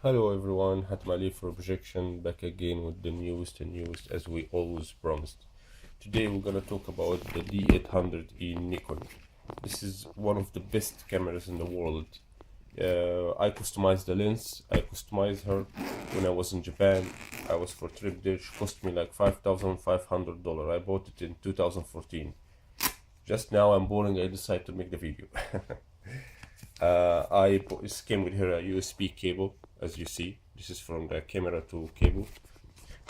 Hello everyone, Hatmali for projection back again with the newest and newest as we always promised. Today we're gonna talk about the D800E Nikon. This is one of the best cameras in the world. I customized the lens. I customized her when I was in Japan. I was for a trip there. She cost me like $5,500. I bought it in 2014. Just now I'm boring. I decided to make the video. It came with her a USB cable, as you see. This is from the camera to cable.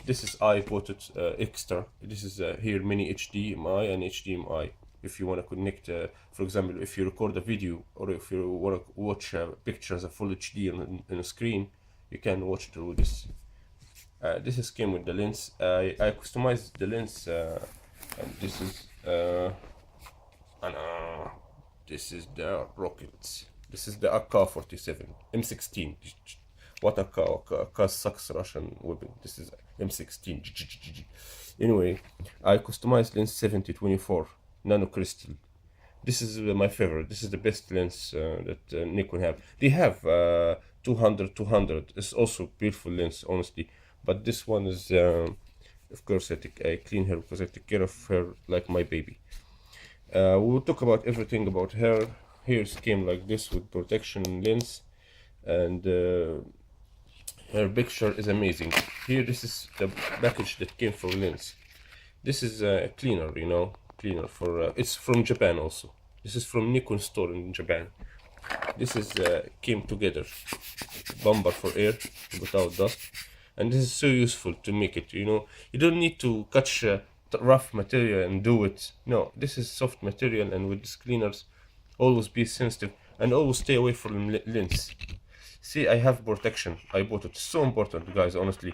This is I bought it extra. This is here mini HDMI and HDMI. If you want to connect, for example, if you record a video or if you want to watch a picture as a full HD on a screen, you can watch through this. This is came with the lens. I customized the lens, and this is this is the rocket. This is the AK-47 M16. What AK sucks Russian weapon. This is M16. Anyway, I customized lens 70-24 nano crystal. This is my favorite. This is the best lens that Nikon have. They have 200. It's also beautiful lens, honestly. But this one is, of course, I clean her because I take care of her like my baby. We'll talk about everything about her. Here's came like this with protection lens, and her picture is amazing. Here, this is the package that came for lens. This is a cleaner, cleaner for it's from Japan also. This is from Nikon store in Japan. This is came together, bumper for air without dust, and this is so useful to make it. You don't need to catch rough material and do it. No, this is soft material, and with these cleaners, always be sensitive and always stay away from lens. See, I have protection. I bought it. So important, guys, honestly.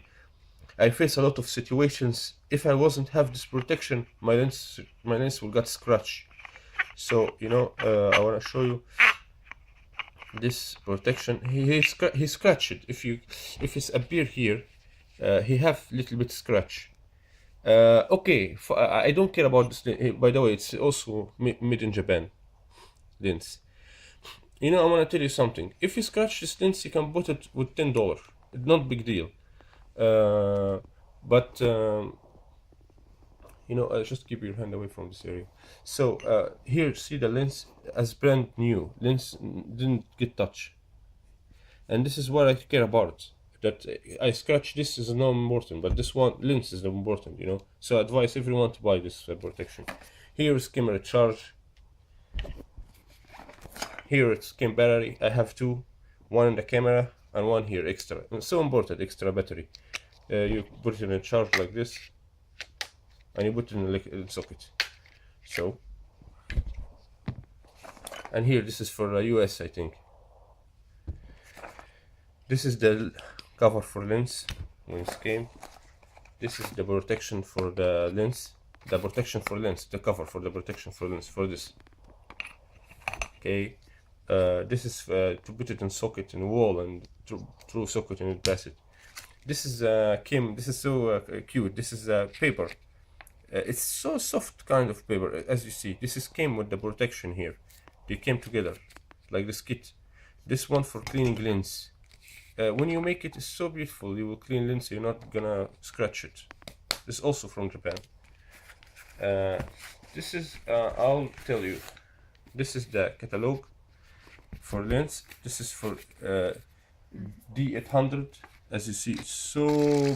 I face a lot of situations. If I wasn't have this protection, my lens will get scratched. So I want to show you this protection. He scratched it. If it's appear here, he have little bit scratch. Okay, I don't care about this. By the way, it's also made in Japan lens. I want to tell you something. If you scratch this lens, you can put it with $10. It's not big deal. But just keep your hand away from this area. So here, see the lens as brand new. Lens didn't get touched, and this is what I care about. That I scratch this is not important, but this one lens is important. So I advise everyone to buy this protection. Here is camera charge. Here it's came battery. I have two, one in the camera and one here extra. And so important, extra battery. You put it in a charge like this, and you put it in a socket. So, and here this is for the US, I think. This is the cover for lens when it came. This is the protection for the lens. The protection for lens. The cover for the protection for lens for this. Okay. This is to put it in socket in wall and through socket and pass it. This is This is so cute. This is paper. It's so soft kind of paper, as you see. This came with the protection here. They came together like this kit. This one for cleaning lens. When you make it, it's so beautiful. You will clean lens. You're not gonna scratch it. This is also from Japan. This is I'll tell you. This is the catalog for lens. This is for D800. As you see, it's so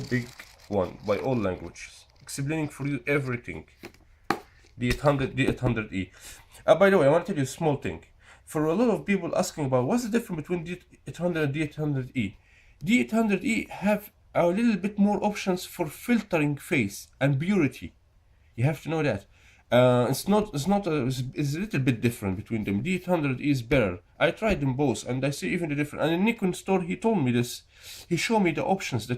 big one by all languages, explaining for you everything. D800E. By the way, I want to tell you a small thing. For a lot of people asking about what's the difference between D800 and D800E. D800E have a little bit more options for filtering face and purity. You have to know that. It's a little bit different between them. D800 is better. I tried them both, and I see even the difference. And in Nikon store, he told me this. He showed me the options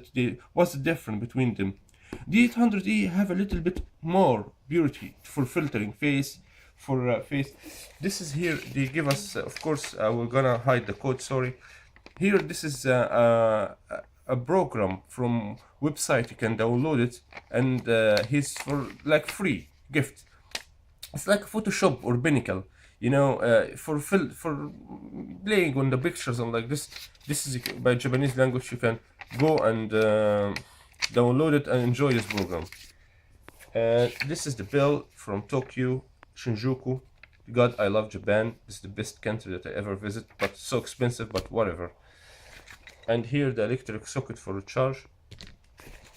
what's the difference between them. D800E have a little bit more purity for filtering face, face. This is here. They give us, of course. We're gonna hide the code. Sorry. Here, this is a program from website. You can download it, and he's for like free gift. It's like Photoshop or Pinnacle. you know, for playing on the pictures and like this. This is by Japanese language. You can go and download it and enjoy this program. This is the bill from Tokyo, Shinjuku. God, I love Japan. It's the best country that I ever visit, but so expensive, but whatever. And here the electric socket for the charge.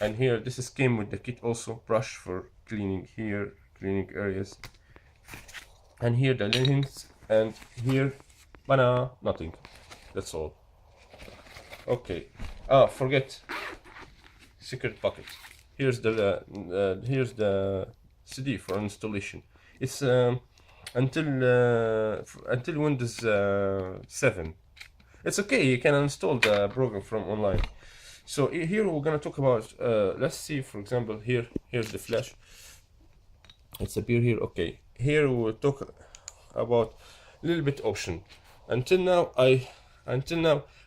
And here, this is came with the kit also, brush for cleaning here, cleaning areas. And here the linens, and here, nothing. That's all. Okay. Ah, forget secret pocket. Here's the CD for installation. It's until Windows 7. It's okay. You can install the program from online. So here we're gonna talk about. Let's see, for example, here's the flash. It's appear here. Okay. Here we'll talk about a little bit option. Until now,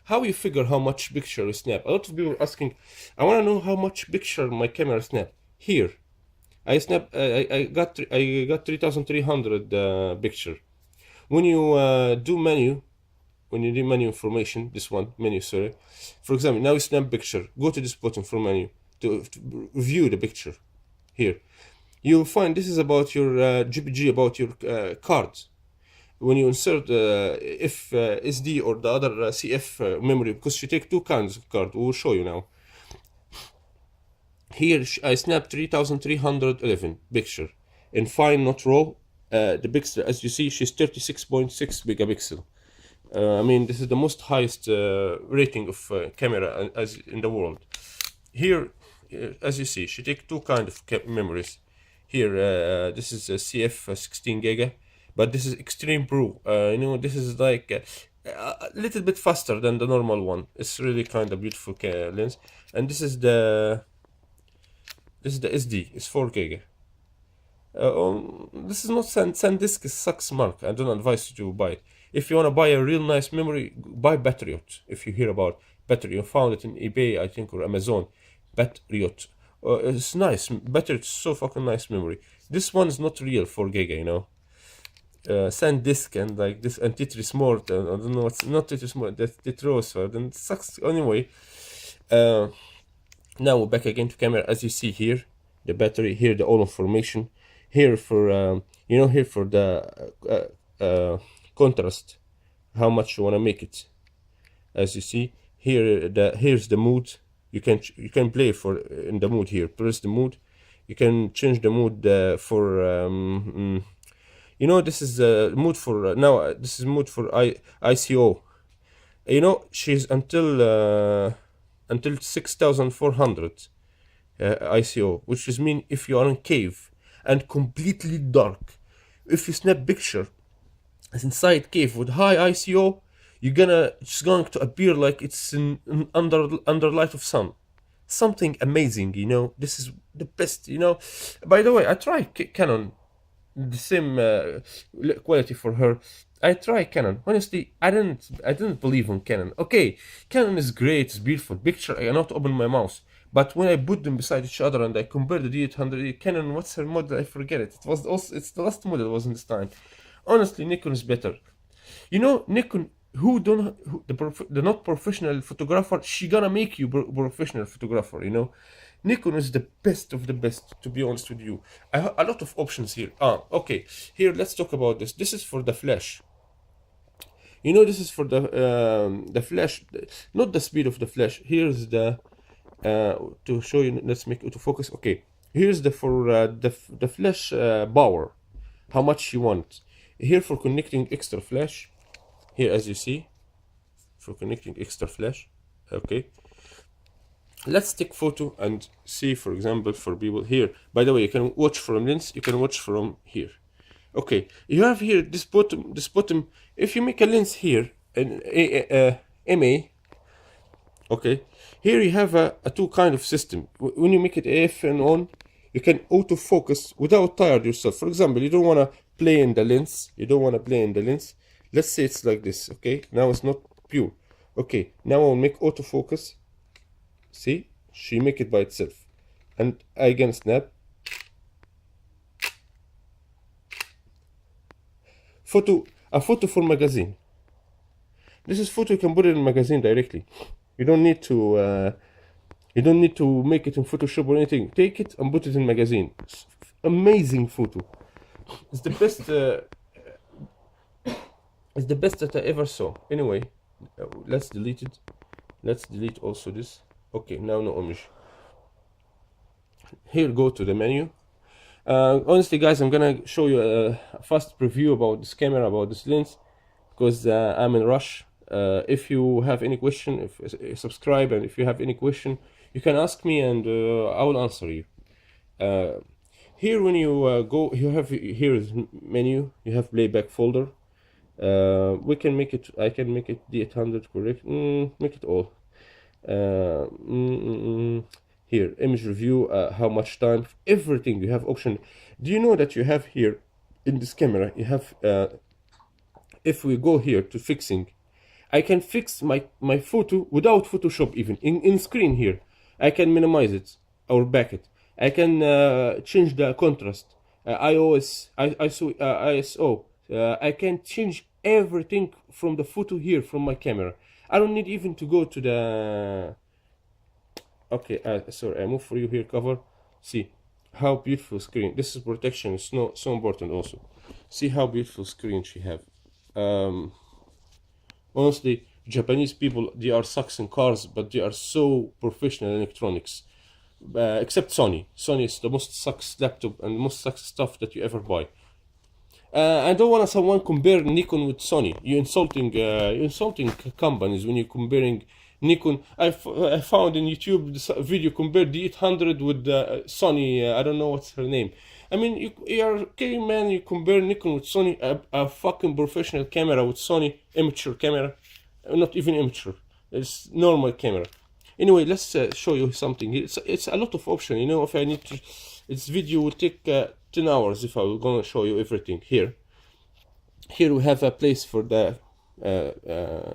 how you figure how much picture you snap? A lot of people are asking, I want to know how much picture my camera snap. Here, I snap. I got 3,300 picture. When you do menu, information, this one menu, sorry. For example, now you snap picture. Go to this button for menu to view the picture. Here, you'll find this is about your GPG, about your cards. When you insert if SD or the other CF memory, because you take two kinds of card, we'll show you now. Here I snap 3,311 picture in fine, not raw. The pixel, as you see, she's 36.6 megapixel. I mean, this is the most highest rating of camera as in the world. Here, as you see, she take two kind of memories. Here, this is a CF 16 giga. But this is Extreme Pro. You know, this is like a little bit faster than the normal one. It's really kind of beautiful lens. And this is the SD. It's 4 giga. This is not SanDisk. Sucks, Mark. I don't advise you to buy it. If you want to buy a real nice memory, buy Patriot. If you hear about Patriot, you found it in eBay, I think, or Amazon. Patriot. It's nice. Patriot is so fucking nice memory. This one is not real 4 giga, you know. SanDisk and like this and Tetris Mort, I don't know what's not Tetris Mort, that's Tetros, then it sucks anyway. Now we're back again to camera. As you see here, the battery, here the all information, here for you know, here for the contrast, how much you want to make it. As you see here, here's the mood. You can play for in the mood here. Press the mood. You can change the mood for you know, this is mood for now. This is mood for ICO. You know, she's until 6,400 ICO, which is mean if you are in cave and completely dark. If you snap picture inside cave with high ICO, it's going to appear like it's in under light of sun. Something amazing, you know. This is the best, you know. By the way, I tried Canon. The same quality for her. I try Canon. Honestly, I didn't believe in Canon. Okay, Canon is great, it's beautiful. Picture, I cannot open my mouse. But when I put them beside each other and I compare the D800E, Canon, what's her model? I forget it. It was also, it's the last model was in this time. Honestly, Nikon is better. You know, Nikon, the not professional photographer, she gonna make you professional photographer, you know. Nikon is the best of the best, to be honest with you. I have a lot of options here. Okay. Here, let's talk about this. This is for the flash. You know, this is for the flash, not the speed of the flash. Here's the to show you. Let's make autofocus. Okay. Here's the for the flash power. How much you want? Here for connecting extra flash. Here, as you see, for connecting extra flash. Okay. Let's take photo and see, for example, for people here. By the way, you can watch from lens, you can watch from here. Okay, you have here this bottom. If you make a lens here, an MA, okay, here you have a two kind of system. When you make it AF and on, you can autofocus without tired yourself. For example, you don't want to play in the lens. Let's say it's like this, okay? Now it's not pure. Okay, now I'll make autofocus. See, she make it by itself, and I again snap. a photo for magazine. This is photo you can put it in magazine directly. You don't need to make it in Photoshop or anything. Take it and put it in magazine. It's amazing photo. It's the best. It's the best that I ever saw. Anyway, let's delete it. Let's delete also this. Okay, now no image. Here, go to the menu. Honestly, guys, I'm gonna show you a fast preview about this camera, about this lens, because I'm in rush. If you have any question, subscribe, and if you have any question, you can ask me, and I will answer you. Here, when you go, you have here is menu. You have playback folder. We can make it. I can make it D800 correct. Make it all. Here, image review, how much time, everything. You have option. Do you know that you have here in this camera, you have if we go here to fixing, I can fix my photo without Photoshop. even in screen here, I can minimize it or back it. I can change the contrast, ISO. I can change everything from the photo here from my camera. I don't need even to go to the okay, sorry, I move for you here, cover. See how beautiful screen. This is protection. It's not so important also. See how beautiful screen she have. Honestly, Japanese people, they are sucks in cars, but they are so professional in electronics. Except Sony. Sony is the most sucks laptop and the most sucks stuff that you ever buy. I don't want someone compare Nikon with Sony. You're insulting companies when you're comparing Nikon. I found in YouTube this video compare D800 with Sony. I don't know what's her name. I mean, you're okay, man. You compare Nikon with Sony, a fucking professional camera with Sony, amateur camera, not even amateur. It's normal camera. Anyway, let's show you something. It's a lot of option. You know, if I need to, this video will take 10 hours if I was gonna show you everything here. Here we have a place for the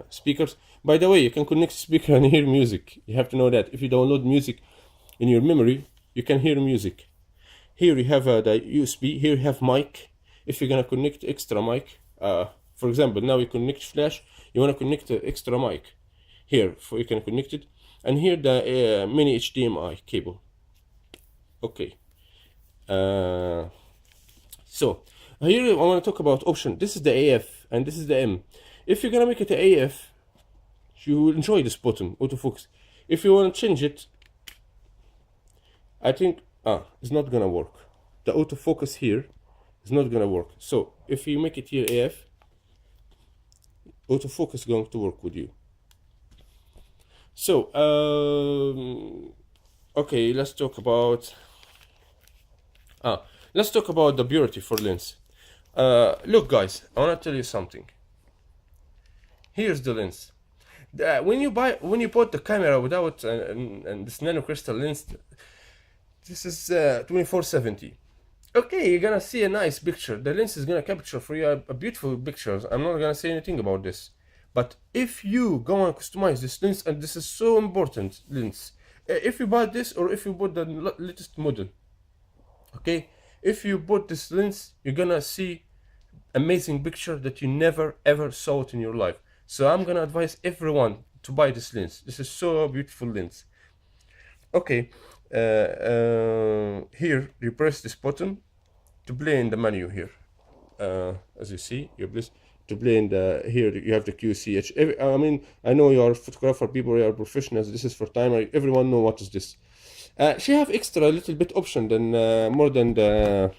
speakers. By the way, you can connect speaker and hear music. You have to know that if you download music in your memory, you can hear music. Here you have the USB. Here you have mic. If you're gonna connect extra mic, for example, now you connect flash. You wanna connect the extra mic. Here, you can connect it. And here the mini HDMI cable. Okay. So here I want to talk about option. This is the AF and this is the M. If you're gonna make it the AF, you will enjoy this button, autofocus. If you want to change it, I think it's not gonna work. The autofocus here is not gonna work. So if you make it here AF, autofocus is going to work with you. So okay, let's talk about the purity for lens. Look, guys, I want to tell you something. Here's the lens. When you bought the camera without and this nano crystal lens, this is 2470. Okay, you're gonna see a nice picture. The lens is gonna capture for you a beautiful picture. I'm not gonna say anything about this. But if you go and customize this lens, and this is so important, lens, if you buy this or if you bought the latest model, okay, if you bought this lens, you're gonna see amazing picture that you never ever saw it in your life. So I'm gonna advise everyone to buy this lens. This is so beautiful lens. Okay, here you press this button to play in the menu here. As you see, you press to play in the here. You have the QCH. I mean, I know you are photographer people, you are professionals. This is for timer. Everyone know what is this. She have extra little bit option than more than the.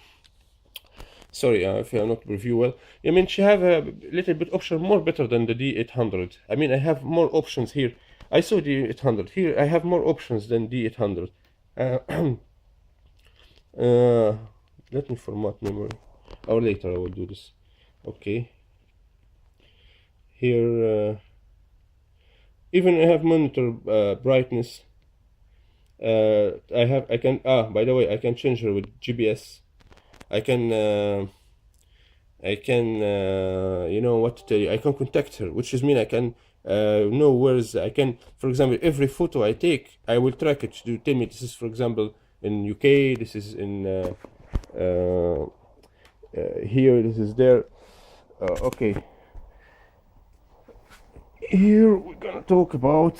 Sorry, if I not review well. I mean, she have a little bit option more better than the D800. I mean, I have more options here. I saw D800 here. I have more options than D800. Let me format memory. Or later I will do this. Okay. Here, even I have monitor brightness. By the way, I can change her with GPS. I can you know what to tell you. I can contact her, which is mean I can know I can, for example, every photo I take, I will track it to tell me this is, for example, in UK, this is in here, this is there. Okay, here we're gonna talk about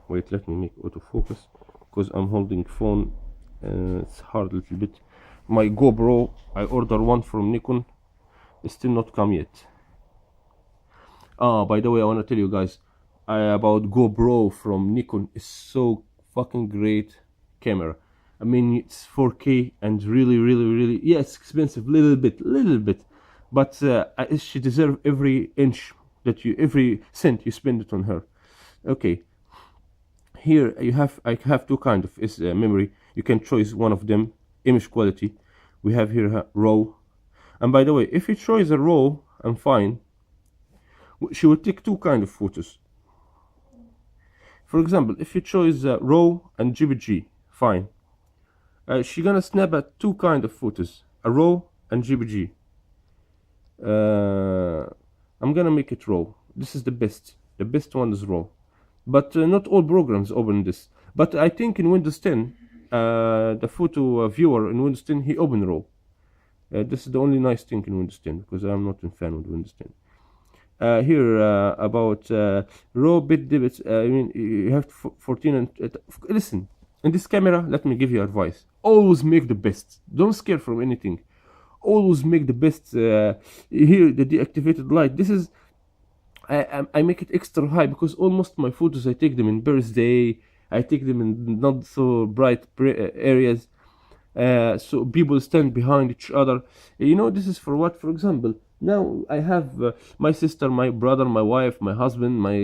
wait, let me make autofocus because I'm holding phone. It's hard a little bit. My GoPro, I ordered one from Nikon. It's still not come yet. By the way, I want to tell you guys about GoPro from Nikon. It's so fucking great camera. I mean, it's 4K and really, yeah, it's expensive, little bit, but she deserves every inch that every cent you spend it on her. Okay, here I have two kind of memory. You can choose one of them. Image quality, we have here raw. And by the way, if you choose a raw, I'm fine. She will take two kind of photos. For example, if you choose raw and GPG, fine. She gonna snap at two kind of photos, a raw and GPG. I'm gonna make it raw. This is the best. The best one is raw, but not all programs open this. But I think in Windows 10, the photo viewer in Windows 10 he open raw. This is the only nice thing in Windows 10 because I'm not a fan of Windows 10. Here about raw bit debits. I mean, you have 14 and listen. In this camera, let me give you advice. Always make the best. Don't scare from anything. Always make the best. Here, the deactivated light. This is I make it extra high because almost my photos I take them in birthday. I take them in not so bright areas. So people stand behind each other. You know, this is for what? For example, now I have my sister, my brother, my wife, my husband, my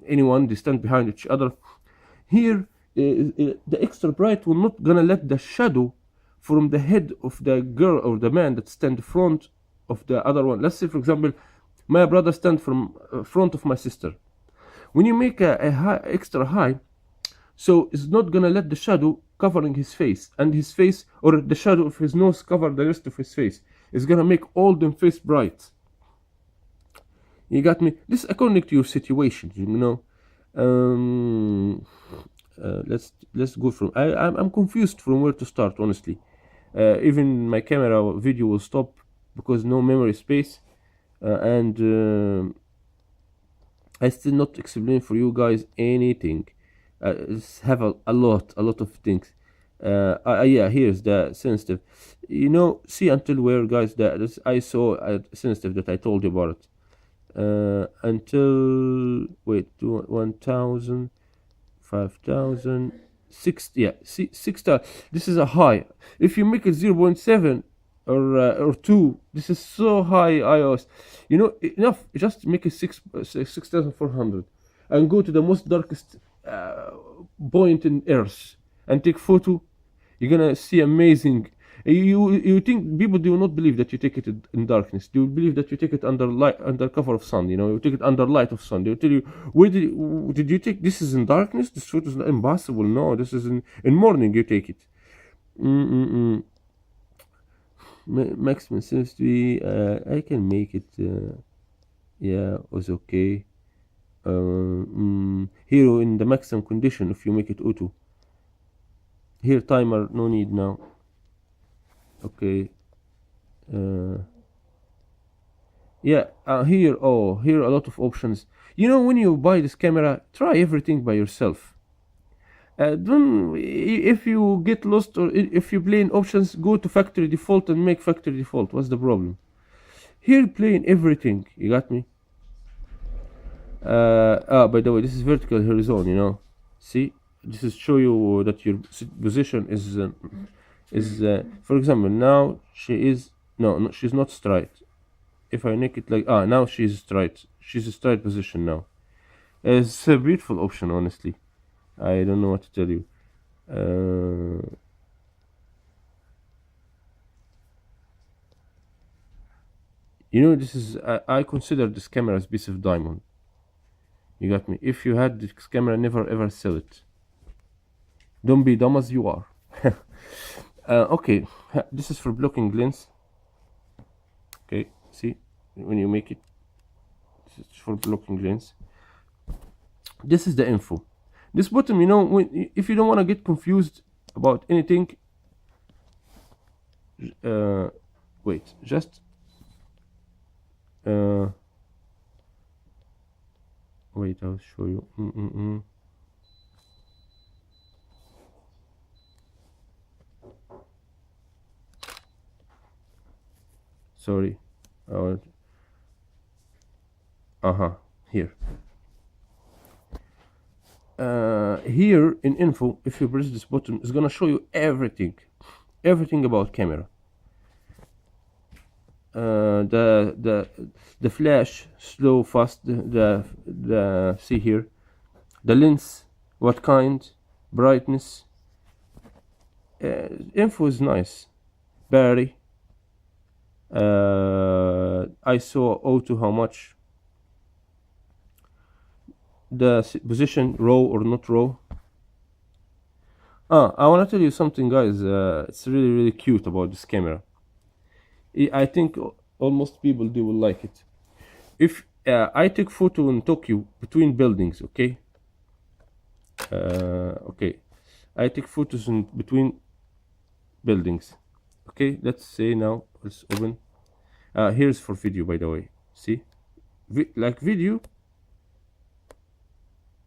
anyone. They stand behind each other. Here, the extra bright will not gonna let the shadow from the head of the girl or the man that stand in front of the other one. Let's say, for example, my brother stand from front of my sister. When you make a high, extra high, so it's not gonna let the shadow covering his face, and his face or the shadow of his nose cover the rest of his face. It's gonna make all them face bright. You got me? This according to your situation, you know. Let's go from. I'm confused from where to start, honestly. Even my camera video will stop because no memory space, and I still not explain for you guys anything. Have a lot of things. Yeah, here's the sensitive. You know, see until where, guys? This ISO sensitive that I told you about. Until wait, 1000, 5000, 6. Yeah, see 6,000. This is a high. If you make it 0.7 or 2, this is so high iOS. You know, enough. Just make it 6,400 and go to the most darkest point in Earth and take photo. You're gonna see amazing. You think people do not believe that you take it in darkness. They will believe that you take it under light, under cover of sun. You know, you take it under light of sun. They'll tell you, where did you take this? Is in darkness. This photo is impossible. No, this is in morning. You take it. Maximum sensitivity. I can make it. Yeah, was okay. Here in the maximum condition, if you make it auto. Here timer, no need now. Okay. Yeah, here a lot of options. You know, when you buy this camera, try everything by yourself. Don't, if you get lost or if you play in options, go to factory default and make factory default. What's the problem? Here play in everything. You got me? By the way, this is vertical horizon. You know, see, this is show you that your position is for example, now she is no, she's not straight. If I make it like now she's straight. She's a straight position now. It's a beautiful option, honestly. I don't know what to tell you. You know, this is I consider this camera as a piece of diamond. You got me? If you had this camera, never ever sell it. Don't be dumb as you are. Okay, this is for blocking lens. Okay, see, when you make it, this is for blocking lens. This is the info. This bottom, you know, if you don't want to get confused about anything, wait, just wait, I'll show you. Sorry. Here. Here in info, if you press this button, it's gonna show you everything about camera. The flash, slow, fast, the see here, the lens, what kind, brightness. Info is nice. Battery, ISO, auto, how much, the position, raw or not raw. I want to tell you something, guys. It's really cute about this camera. I think almost people, they will like it. If I take photo in Tokyo between buildings, okay, I take photos in between buildings, okay. Let's say now, let's open. Here's for video, by the way. See, like video.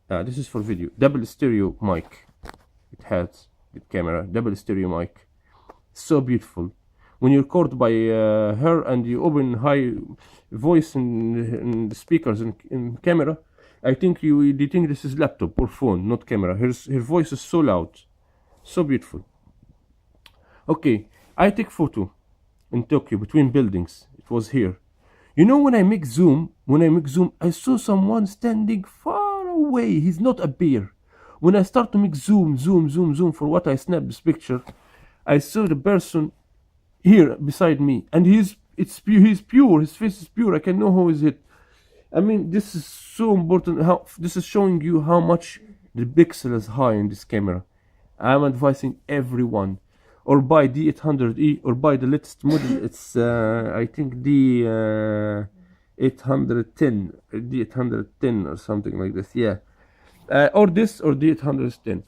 This is for video. Double stereo mic. It has the camera, double stereo mic. So beautiful. When you record by her and you open high voice in the speakers in camera, I think you think this is laptop or phone, not camera. Her voice is so loud, so beautiful. Okay, I take photo in Tokyo between buildings. It was here. You know, when I make zoom, I saw someone standing far away. He's not a bear. When I start to make zoom for what I snapped this picture, I saw the person here beside me, and he's pure. His face is pure. I can know who is it. I mean, this is so important. How this is showing you how much the pixel is high in this camera. I'm advising everyone, or buy D800E, or buy the latest model. It's I think D810 or something like this. Yeah, or this or D810.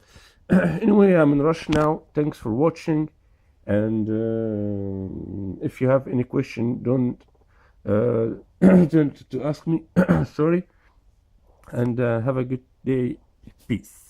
Anyway, I'm in rush now. Thanks for watching. And if you have any question, don't to ask me. Sorry. And have a good day. Peace.